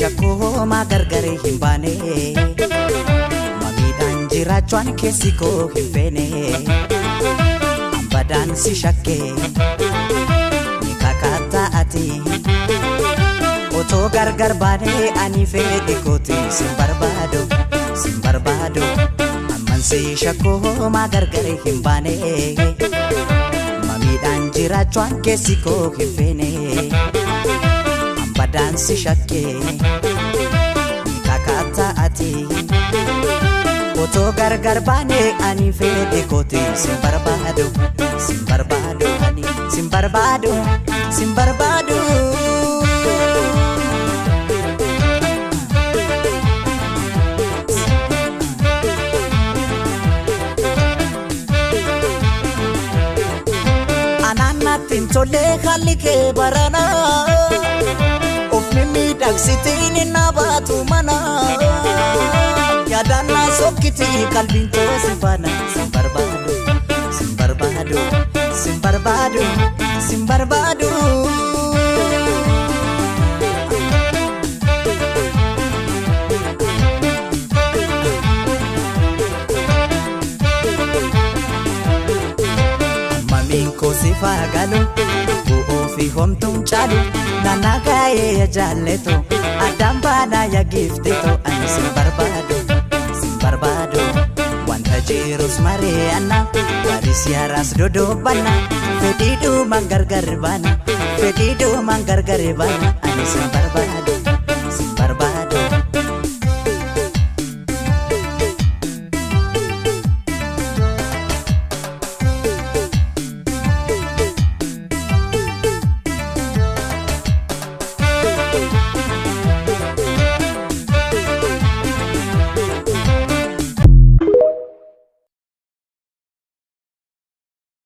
shakoo magargari himbane Mamidan jirachuan kesiko hifene Ambadan si shakke Nikakata ati Oto gargar bane ani fede koti Simbarbado Amman si shakoo magargari himbane Mamidan jirachuan kesiko hifene Ambadan si shakke Nikakata ati Oto gargar bane ani fede koti Simbarbado ani Simbarbado Ananatin tole khalike barana Ofnimi daksitini nabatu mana Yadana sokiti kalbinto simpana Simbarbado Maminko sifagalo Buo fi homtum chalu Nanagaye ya jaleto Adambana ya giftito Ani Simbarbado Wanta jirus mariana Waris yaras dodo bana Fedidu manggar garbana Ani Simbarbado